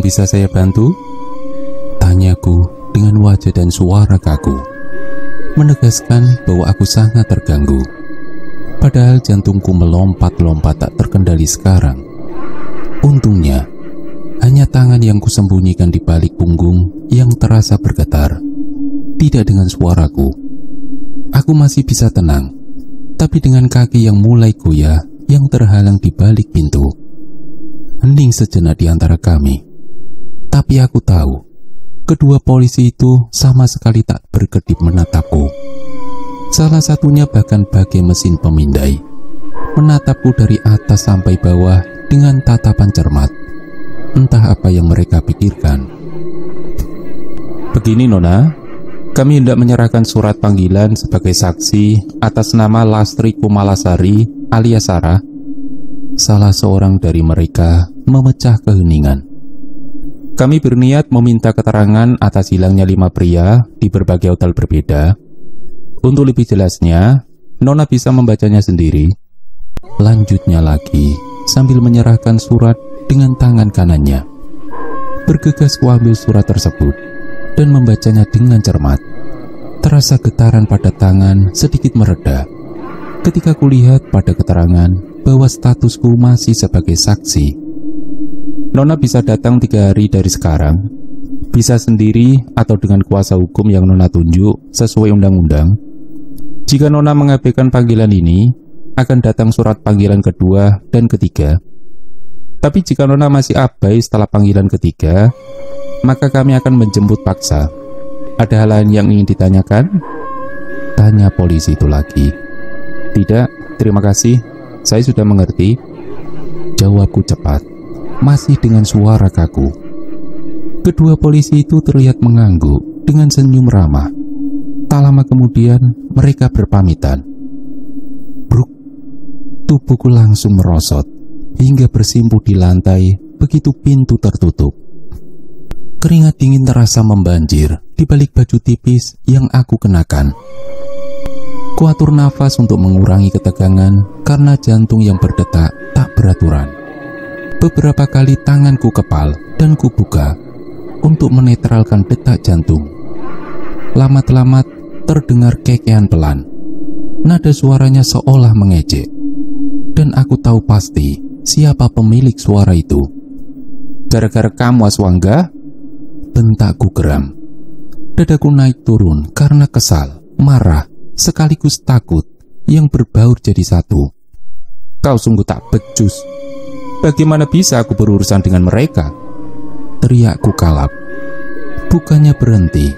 bisa saya bantu? Tanyaku dengan wajah dan suara kaku, menegaskan bahwa aku sangat terganggu. Padahal jantungku melompat-lompat tak terkendali sekarang. Untungnya, hanya tangan yang kusembunyikan di balik punggung yang terasa bergetar, tidak dengan suaraku. Aku masih bisa tenang, tapi dengan kaki yang mulai goyah yang terhalang di balik pintu. Hening sejenak di antara kami. Tapi aku tahu, kedua polisi itu sama sekali tak berkedip menatapku. Salah satunya bahkan bagai mesin pemindai, menatapku dari atas sampai bawah dengan tatapan cermat. Entah apa yang mereka pikirkan. Begini Nona, kami hendak menyerahkan surat panggilan sebagai saksi atas nama Lastri Kumalasari alias Sarah. Salah seorang dari mereka memecah keheningan. Kami berniat meminta keterangan atas hilangnya 5 pria di berbagai hotel berbeda. Untuk lebih jelasnya, Nona bisa membacanya sendiri. Lanjutnya lagi, sambil menyerahkan surat dengan tangan kanannya. Bergegas kuambil surat tersebut dan membacanya dengan cermat. Terasa getaran pada tangan sedikit mereda ketika kulihat pada keterangan bahwa statusku masih sebagai saksi. Nona bisa datang 3 hari dari sekarang, bisa sendiri atau dengan kuasa hukum yang Nona tunjuk sesuai undang-undang. Jika Nona mengabaikan panggilan ini, akan datang surat panggilan kedua dan ketiga. Tapi jika Nona masih abai setelah panggilan ketiga, maka kami akan menjemput paksa. Ada hal lain yang ingin ditanyakan? Tanya polisi itu lagi. Tidak, terima kasih, saya sudah mengerti. Jawabku cepat, masih dengan suara kaku. Kedua polisi itu terlihat mengangguk dengan senyum ramah. Tak lama kemudian mereka berpamitan. Bruk, tubuhku langsung merosot hingga bersimpuh di lantai begitu pintu tertutup. Keringat dingin terasa membanjir di balik baju tipis yang aku kenakan. Kuatur nafas untuk mengurangi ketegangan karena jantung yang berdetak tak beraturan. Beberapa kali tanganku kepal dan kubuka untuk menetralkan detak jantung. Lama-lama terdengar kekean pelan. Nada suaranya seolah mengejek. Dan aku tahu pasti siapa pemilik suara itu. Gara-gara kamu Aswangga? Bentakku geram. Dadaku naik turun karena kesal, marah, sekaligus takut yang berbaur jadi satu. Kau sungguh tak becus. Bagaimana bisa aku berurusan dengan mereka? Teriakku kalap. Bukannya berhenti,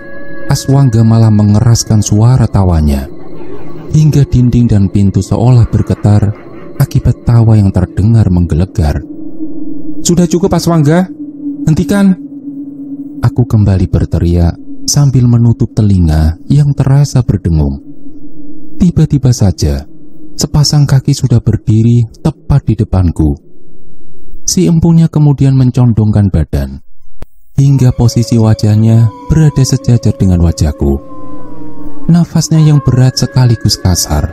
Aswangga malah mengeraskan suara tawanya. Hingga dinding dan pintu seolah bergetar akibat tawa yang terdengar menggelegar. Sudah cukup Aswangga, hentikan. Aku kembali berteriak sambil menutup telinga yang terasa berdengung. Tiba-tiba saja, sepasang kaki sudah berdiri tepat di depanku. Si empunya kemudian mencondongkan badan, hingga posisi wajahnya berada sejajar dengan wajahku. Nafasnya yang berat sekaligus kasar,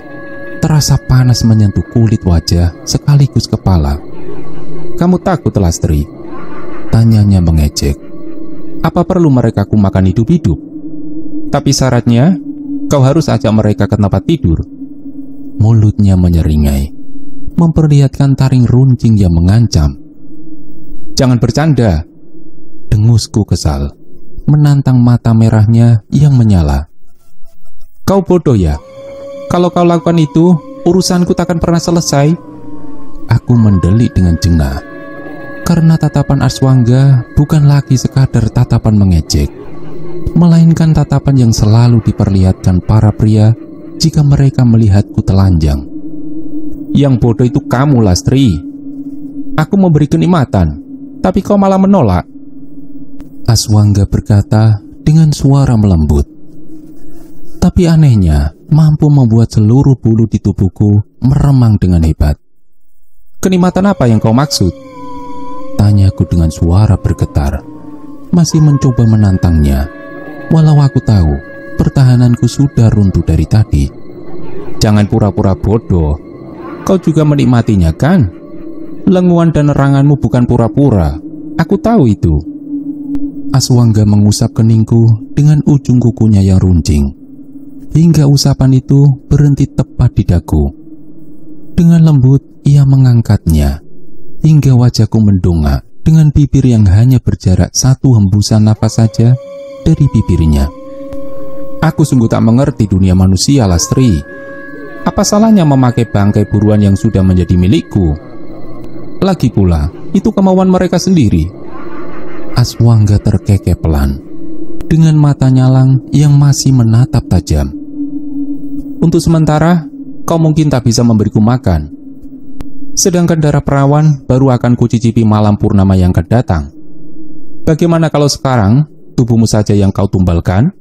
terasa panas menyentuh kulit wajah sekaligus kepala. Kamu takut Lastri? Tanyanya mengejek. Apa perlu mereka kumakan hidup-hidup? Tapi syaratnya, kau harus ajak mereka ke tempat tidur. Mulutnya menyeringai, memperlihatkan taring runcing yang mengancam. Jangan bercanda, dengusku kesal, menantang mata merahnya yang menyala. Kau bodoh ya? Kalau kau lakukan itu, urusanku takkan pernah selesai. Aku mendelik dengan jengah, karena tatapan Aswangga bukan lagi sekadar tatapan mengejek, melainkan tatapan yang selalu diperlihatkan para pria jika mereka melihatku telanjang. Yang bodoh itu kamu Lastri. Aku memberi kenikmatan, tapi kau malah menolak. Aswangga berkata dengan suara melembut. Tapi anehnya, mampu membuat seluruh bulu di tubuhku meremang dengan hebat. Kenikmatan apa yang kau maksud? Tanyaku dengan suara bergetar, masih mencoba menantangnya, walau aku tahu pertahananku sudah runtuh dari tadi. Jangan pura-pura bodoh. Kau juga menikmatinya kan? Lenguan dan neranganmu bukan pura-pura. Aku tahu itu. Aswangga mengusap keningku dengan ujung kukunya yang runcing, hingga usapan itu berhenti tepat di dagu. Dengan lembut, ia mengangkatnya, hingga wajahku mendongak dengan bibir yang hanya berjarak satu hembusan napas saja dari bibirnya. Aku sungguh tak mengerti dunia manusia, Lastri. Apa salahnya memakai bangkai buruan yang sudah menjadi milikku? Lagi pula, itu kemauan mereka sendiri. Aswangga terkekeh pelan, dengan mata nyalang yang masih menatap tajam. Untuk sementara, kau mungkin tak bisa memberiku makan. Sedangkan darah perawan baru akan kucicipi malam purnama yang akan datang. Bagaimana kalau sekarang, tubuhmu saja yang kau tumbalkan?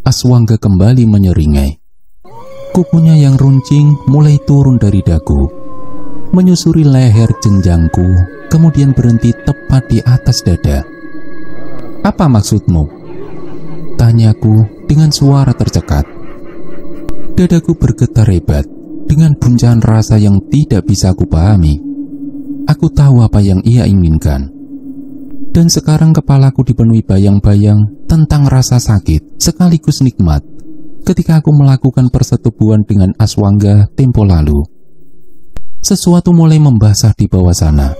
Aswangga kembali menyeringai. Kukunya yang runcing mulai turun dari dagu, menyusuri leher jenjangku, kemudian berhenti tepat di atas dada. Apa maksudmu? Tanyaku dengan suara tercekat. Dadaku bergetar hebat dengan guncangan rasa yang tidak bisa aku pahami. Aku tahu apa yang ia inginkan. Dan sekarang kepalaku dipenuhi bayang-bayang tentang rasa sakit sekaligus nikmat ketika aku melakukan persetubuhan dengan Aswangga tempo lalu. Sesuatu mulai membasah di bawah sana.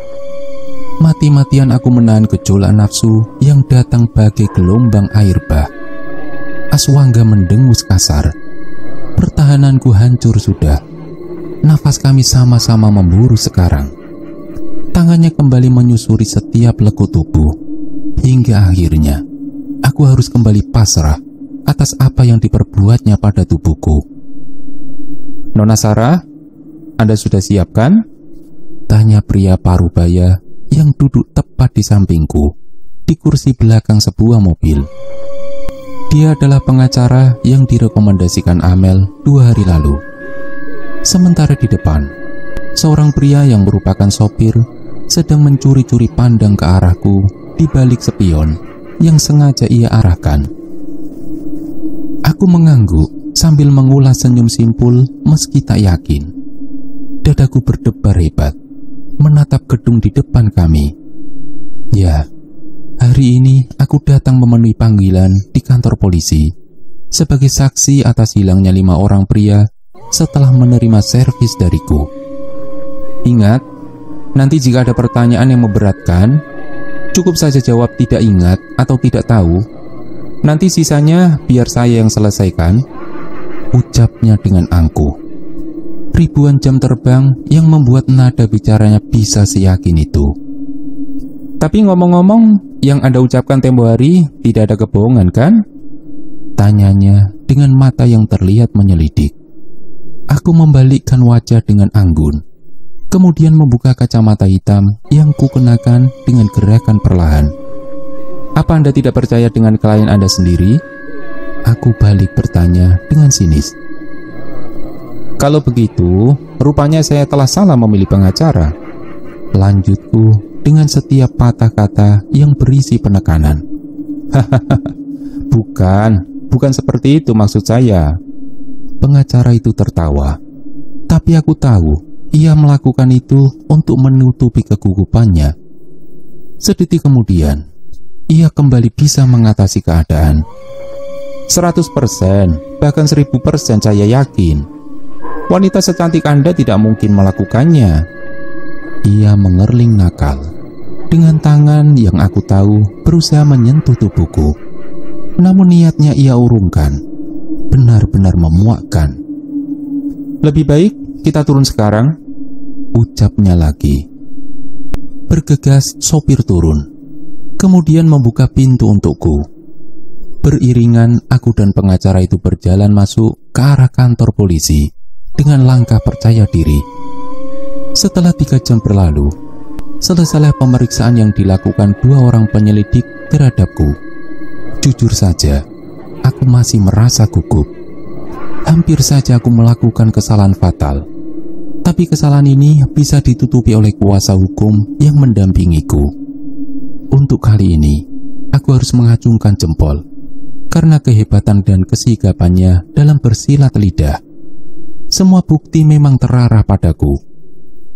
Mati-matian aku menahan gejolak nafsu yang datang bagai gelombang air bah. Aswangga mendengus kasar. Pertahananku hancur sudah. Nafas kami sama-sama memburu sekarang. Tangannya kembali menyusuri setiap lekuk tubuh, hingga akhirnya aku harus kembali pasrah atas apa yang diperbuatnya pada tubuhku. Nona Sarah, Anda sudah siap kan? Tanya pria parubaya yang duduk tepat di sampingku, di kursi belakang sebuah mobil. Dia adalah pengacara yang direkomendasikan Amel 2 hari lalu. Sementara di depan, seorang pria yang merupakan sopir sedang mencuri-curi pandang ke arahku di balik spion yang sengaja ia arahkan. Aku mengangguk sambil mengulas senyum simpul meski tak yakin. Dadaku berdebar hebat menatap gedung di depan kami. Ya, hari ini aku datang memenuhi panggilan di kantor polisi sebagai saksi atas hilangnya 5 orang pria setelah menerima servis dariku. Ingat, nanti jika ada pertanyaan yang memberatkan, cukup saja jawab tidak ingat atau tidak tahu. Nanti sisanya biar saya yang selesaikan, ucapnya dengan angkuh. Ribuan jam terbang yang membuat nada bicaranya bisa seyakin itu. Tapi ngomong-ngomong, yang Anda ucapkan tempo hari tidak ada kebohongan kan? Tanyanya dengan mata yang terlihat menyelidik. Aku membalikkan wajah dengan anggun, kemudian membuka kacamata hitam yang kukenakan dengan gerakan perlahan. Apa Anda tidak percaya dengan klien Anda sendiri? Aku balik bertanya dengan sinis. Kalau begitu, rupanya saya telah salah memilih pengacara. Lanjutku dengan setiap patah kata yang berisi penekanan. Hahaha, bukan seperti itu maksud saya. Pengacara itu tertawa, tapi aku tahu ia melakukan itu untuk menutupi kegugupannya. Sedetik kemudian, ia kembali bisa mengatasi keadaan. 100%, bahkan 1000% saya yakin. Wanita secantik Anda tidak mungkin melakukannya. Ia mengerling nakal. Dengan tangan yang aku tahu berusaha menyentuh tubuhku. Namun niatnya ia urungkan. Benar-benar memuakkan. Lebih baik kita turun sekarang, ucapnya lagi. Bergegas sopir turun, kemudian membuka pintu untukku. Beriringan aku dan pengacara itu berjalan masuk ke arah kantor polisi dengan langkah percaya diri. Setelah 3 jam berlalu, selesailah pemeriksaan yang dilakukan 2 orang penyelidik terhadapku. Jujur saja, aku masih merasa gugup. Hampir saja aku melakukan kesalahan fatal. Tapi kesalahan ini bisa ditutupi oleh kuasa hukum yang mendampingiku. Untuk kali ini, aku harus mengacungkan jempol karena kehebatan dan kesigapannya dalam bersilat lidah. Semua bukti memang terarah padaku,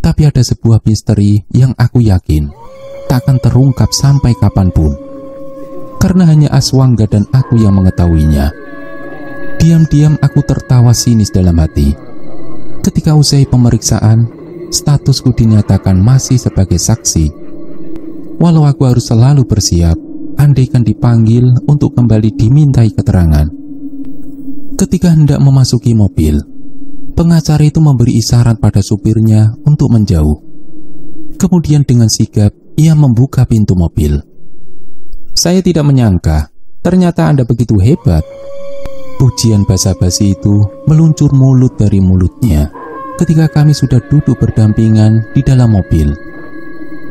tapi ada sebuah misteri yang aku yakin tak akan terungkap sampai kapanpun. karena hanya Aswangga dan aku yang mengetahuinya. Diam-diam aku tertawa sinis dalam hati. Ketika usai pemeriksaan, statusku dinyatakan masih sebagai saksi. Walau aku harus selalu bersiap, andaikan dipanggil untuk kembali dimintai keterangan. Ketika hendak memasuki mobil, pengacara itu memberi isyarat pada supirnya untuk menjauh. Kemudian dengan sigap, ia membuka pintu mobil. Saya tidak menyangka, ternyata Anda begitu hebat. Pujian basa-basi itu meluncur mulut dari mulutnya ketika kami sudah duduk berdampingan di dalam mobil.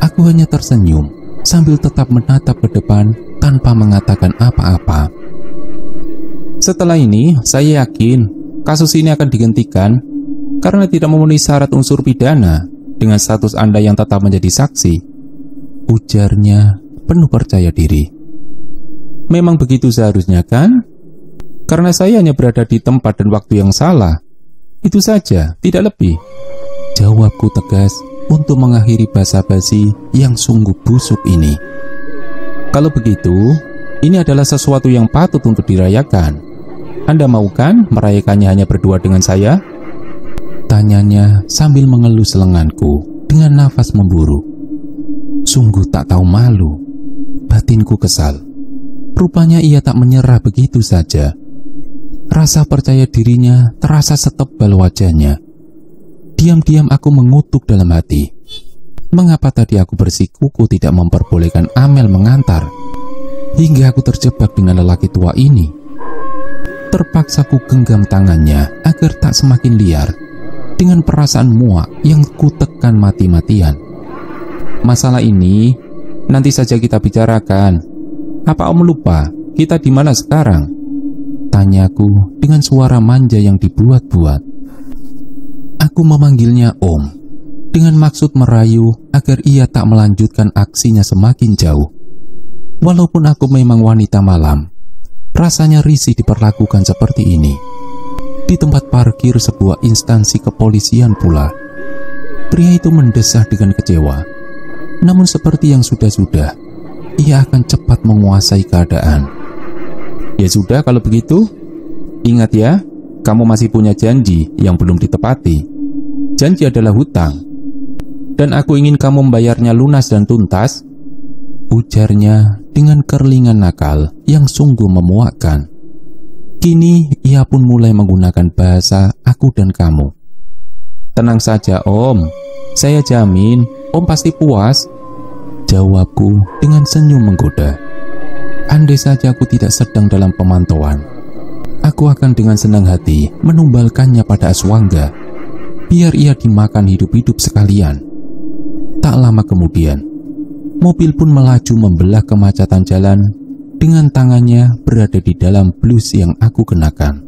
Aku hanya tersenyum sambil tetap menatap ke depan tanpa mengatakan apa-apa. Setelah ini, saya yakin kasus ini akan dihentikan karena tidak memenuhi syarat unsur pidana dengan status Anda yang tetap menjadi saksi, ujarnya penuh percaya diri. Memang begitu seharusnya kan? Karena saya hanya berada di tempat dan waktu yang salah. Itu saja, tidak lebih. Jawabku tegas untuk mengakhiri basa-basi yang sungguh busuk ini. Kalau begitu, ini adalah sesuatu yang patut untuk dirayakan. Anda mau kan merayakannya hanya berdua dengan saya? Tanyanya sambil mengelus lenganku dengan nafas memburu. Sungguh tak tahu malu. Batinku kesal. Rupanya ia tak menyerah begitu saja. Rasa percaya dirinya terasa setebal wajahnya. Diam-diam aku mengutuk dalam hati. Mengapa tadi aku bersikuku tidak memperbolehkan Amel mengantar, hingga aku terjebak dengan lelaki tua ini? Terpaksa ku genggam tangannya agar tak semakin liar dengan perasaan muak yang kutekan mati-matian. Masalah ini nanti saja kita bicarakan. Apa Om lupa kita di mana sekarang? Tanyaku dengan suara manja yang dibuat-buat. Aku memanggilnya Om dengan maksud merayu agar ia tak melanjutkan aksinya semakin jauh. Walaupun aku memang wanita malam, rasanya risih diperlakukan seperti ini. Di tempat parkir sebuah instansi kepolisian pula, pria itu mendesah dengan kecewa. Namun seperti yang sudah-sudah, ia akan cepat menguasai keadaan. Ya sudah kalau begitu, ingat ya, kamu masih punya janji yang belum ditepati. Janji adalah hutang, dan aku ingin kamu membayarnya lunas dan tuntas, ujarnya dengan kerlingan nakal yang sungguh memuakkan. Kini ia pun mulai menggunakan bahasa aku dan kamu. Tenang saja Om, saya jamin Om pasti puas, jawabku dengan senyum menggoda. Andai saja aku tidak sedang dalam pemantauan, aku akan dengan senang hati menumbalkannya pada Aswangga, biar ia dimakan hidup-hidup sekalian. Tak lama kemudian, mobil pun melaju membelah kemacetan jalan dengan tangannya berada di dalam blus yang aku kenakan.